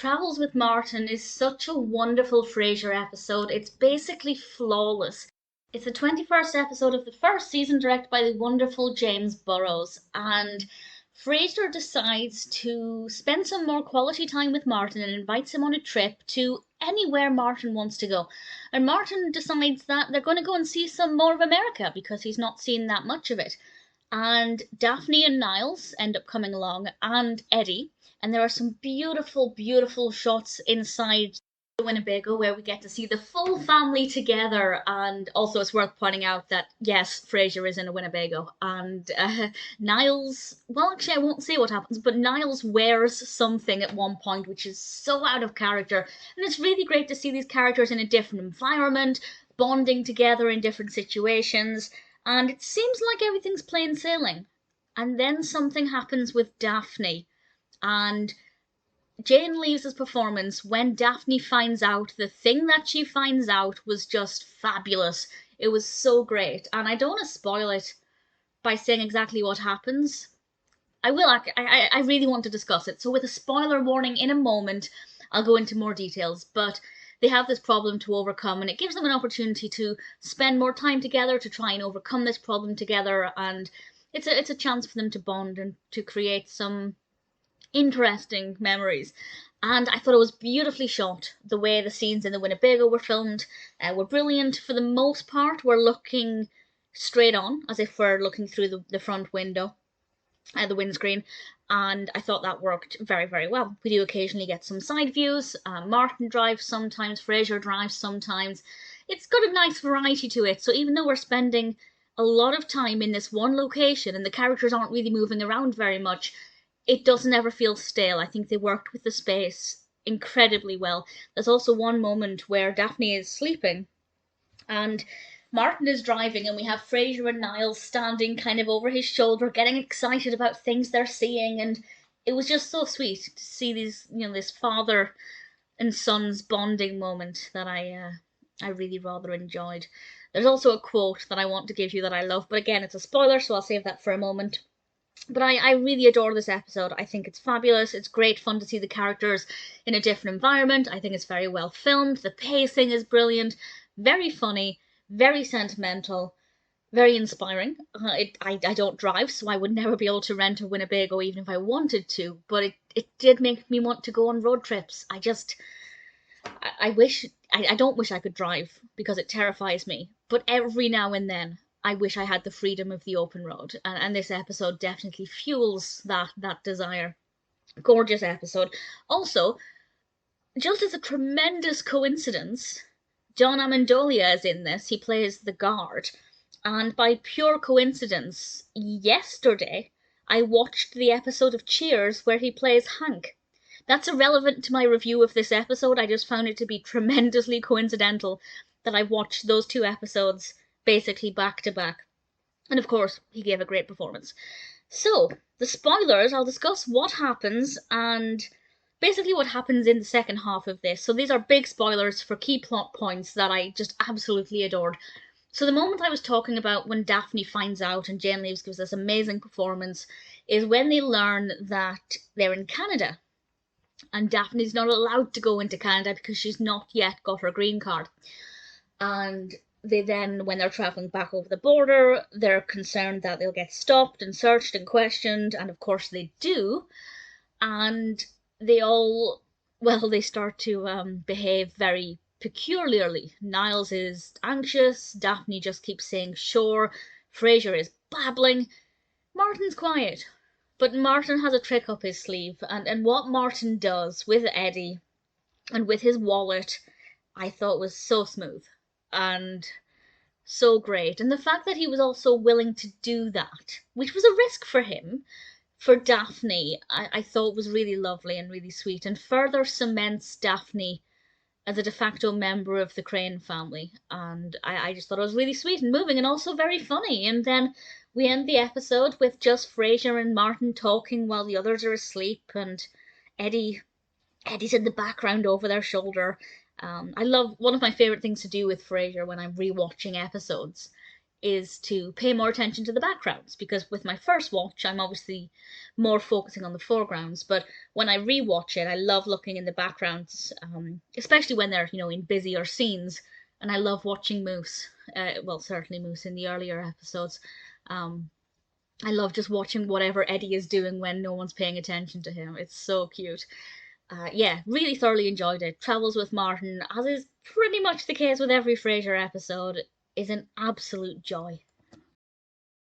Travels with Martin is such a wonderful Frasier episode. It's basically flawless. It's the 21st episode of the first season, directed by the wonderful James Burrows, and Frasier decides to spend some more quality time with Martin and invites him on a trip to anywhere Martin wants to go. And Martin decides that they're going to go and see some more of America because he's not seen that much of it. And Daphne and Niles end up coming along, and Eddie, and there are some beautiful, beautiful shots inside the Winnebago where we get to see the full family together. And also, it's worth pointing out that yes, Frasier is in a Winnebago, and Niles. Well, actually, I won't say what happens, but Niles wears something at one point which is so out of character, and it's really great to see these characters in a different environment, bonding together in different situations. And it seems like everything's plain sailing. And then something happens with Daphne. And Jane Leeves' performance, when Daphne finds out, the thing that she finds out was just fabulous. It was so great. And I don't want to spoil it by saying exactly what happens. I will. I really want to discuss it. So with a spoiler warning in a moment, I'll go into more details. But they have this problem to overcome, and it gives them an opportunity to spend more time together to try and overcome this problem together, and it's a chance for them to bond and to create some interesting memories. And I thought it was beautifully shot. The way the scenes in the Winnebago were filmed were brilliant. For the most part, we're looking straight on, as if we're looking through the front window, the windscreen, and I thought that worked very, very well. We do occasionally get some side views. Martin drives sometimes, Frasier drives sometimes. It's got a nice variety to it, so even though we're spending a lot of time in this one location and the characters aren't really moving around very much, it doesn't ever feel stale. I think they worked with the space incredibly well. There's also one moment where Daphne is sleeping and Martin is driving, and we have Frasier and Niles standing kind of over his shoulder, getting excited about things they're seeing, and it was just so sweet to see these, this father and son's bonding moment that I really rather enjoyed. There's also a quote that I want to give you that I love, but again, it's a spoiler, so I'll save that for a moment. But I really adore this episode. I think it's fabulous. It's great fun to see the characters in a different environment. I think it's very well filmed. The pacing is brilliant, very funny, very sentimental, very inspiring. I don't drive, so I would never be able to rent a Winnebago even if I wanted to, but it did make me want to go on road trips. I don't wish I could drive because it terrifies me, but every now and then I wish I had the freedom of the open road, and this episode definitely fuels that desire. Gorgeous episode. Also, just as a tremendous coincidence, John Amendolia is in this. He plays the guard. And by pure coincidence, yesterday I watched the episode of Cheers where he plays Hank. That's irrelevant to my review of this episode. I just found it to be tremendously coincidental that I watched those two episodes basically back to back. And of course, he gave a great performance. So, the spoilers, I'll discuss what happens and basically what happens in the second half of this. So these are big spoilers for key plot points that I just absolutely adored. So the moment I was talking about when Daphne finds out and Jane Leeves gives this amazing performance is when they learn that they're in Canada. And Daphne's not allowed to go into Canada because she's not yet got her green card. And they then, when they're travelling back over the border, they're concerned that they'll get stopped and searched and questioned, and of course they do. And they start to behave very peculiarly. Niles is anxious, Daphne just keeps saying sure, Frasier is babbling, Martin's quiet. But Martin has a trick up his sleeve, and what Martin does with Eddie and with his wallet, I thought was so smooth and so great. And the fact that he was also willing to do that, which was a risk for him, for Daphne, I thought was really lovely and really sweet, and further cements Daphne as a de facto member of the Crane family. And I just thought it was really sweet and moving and also very funny. And then we end the episode with just Frasier and Martin talking while the others are asleep, and Eddie's in the background over their shoulder. I love, one of my favourite things to do with Frasier when I'm rewatching episodes is to pay more attention to the backgrounds, because with my first watch, I'm obviously more focusing on the foregrounds. But when I rewatch it, I love looking in the backgrounds, especially when they're, in busier scenes. And I love watching Moose. Well, certainly Moose in the earlier episodes. Um, I love just watching whatever Eddie is doing when no one's paying attention to him. It's so cute. Yeah, really thoroughly enjoyed it. Travels with Martin, as is pretty much the case with every Frasier episode, is an absolute joy.